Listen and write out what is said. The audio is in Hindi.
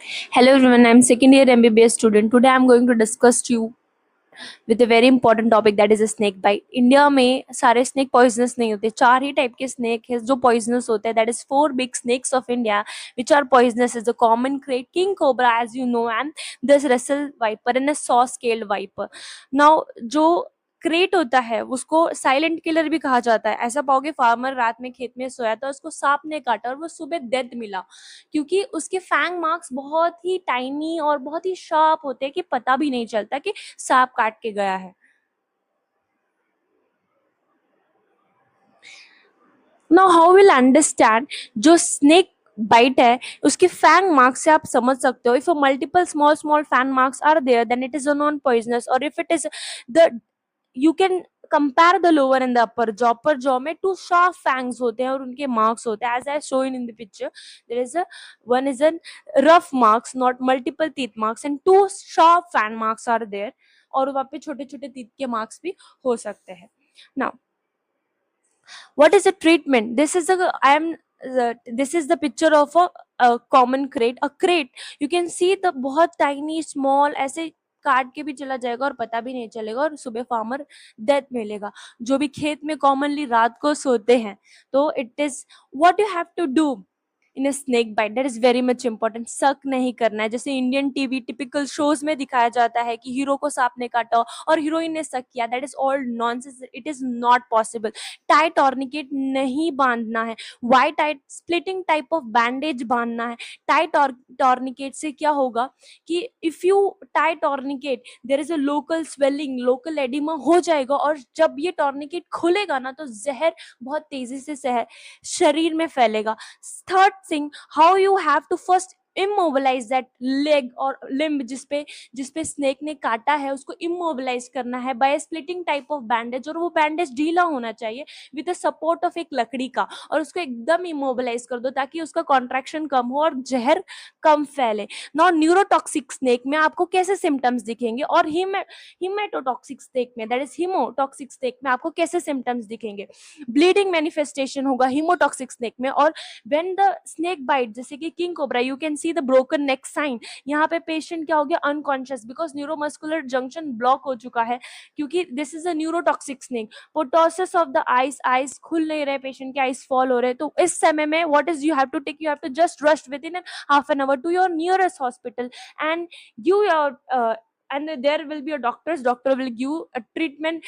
Hello everyone, I'm second year MBBS student. Today I'm going to discuss to you with a very important topic that is a snake bite. India में सारे स्नेक पॉइजनस नहीं होते, चार ही टाइप के स्नेक है जो पॉइजनस होते हैं. That is four big snakes of India which are poisonous. Is the common krait, king cobra as you know, and this Russell viper and a saw scaled viper. Now जो क्रेट होता है उसको साइलेंट किलर भी कहा जाता है. ऐसा पाओगे फार्मर रात में खेत में सोया था, उसको सांप ने काटा और वो सुबह डेथ मिला, क्योंकि उसके फैंग मार्क्स बहुत ही टाइनी और बहुत ही शार्प होते हैं कि पता भी नहीं चलता कि सांप काट के गया है. नाउ हाउ विल अंडरस्टैंड जो स्नेक बाइट है उसके फैंग मार्क्स से आप समझ सकते हो. If multiple small small fang marks are there then it is a non poisonous, और if it is the you can compare the lower and the upper jaw. पर जॉ में टू शार्प फैंग्स होते हैं और उनके मार्क्स होते हैं as I show in the picture. There is a one is an rough marks, not multiple teeth marks, and two sharp fang marks are there. और वहां पे छोटे छोटे टीथ के मार्क्स भी हो सकते हैं. Now what is the treatment? This is the picture of a common crate. A crate, you can see the बहुत tiny small ऐसे काट के भी चला जाएगा और पता भी नहीं चलेगा और सुबह फार्मर डेथ मिलेगा. जो भी खेत में कॉमनली रात को सोते हैं, तो it is what you have to do in snake bite. That is very much important. शक नहीं करना है. जैसे इंडियन टीवी टिपिकल शोज में दिखाया जाता है कि हीरो को सांप ने काटा और हीरोइन ने शक किया. That is all nonsense. It is not possible. Tight tourniquet नहीं बांधना है. Why tight? Splitting type of bandage बांधना है. टाइट टॉर्निकेट से क्या होगा कि if you tight tourniquet there is a local swelling, local oedema हो जाएगा, और जब ये टॉर्निकेट खुलेगा ना तो जहर बहुत तेजी से शरीर में फैलेगा. Third thing, how you have to first immobilise that leg और लिम्ब जिसपे स्नेक ने काटा है, उसको इमोबिलाइज करना है by splitting type of bandage. और वो बैंडेज ढीला होना चाहिए विद द सपोर्ट ऑफ एक लकड़ी का, और उसको एकदम इमोबिलाइज कर दो ताकि उसका कॉन्ट्रैक्शन कम हो और जहर कम फैले. नॉट न्यूरोटॉक्सिक स्नेक में आपको कैसे सिम्टम्स दिखेंगे, और हिमेटोटॉक्सिक स्नेक में, दैट इज हिमोटॉक्सिक स्नेक में आपको कैसे सिम्टम्स दिखेंगे. ब्लीडिंग मैनिफेस्टेशन होगा हिमोटॉक्सिक स्नेक में. और व्हेन द स्नेक बाइट, जैसे कि king cobra, you can see the broken neck sign. यहाँ पे पेशेंट क्या हो गया, unconscious, because neuromuscular junction block हो चुका है, क्योंकि this is a neurotoxic snake. Ptosis of the eyes, eyes खुल नहीं रहे, पेशेंट के आइज फॉल हो रहे. तो इस समय में what is you have to take, you have to just rush within half an hour to your nearest hospital, and give your and there will be a doctor will give a treatment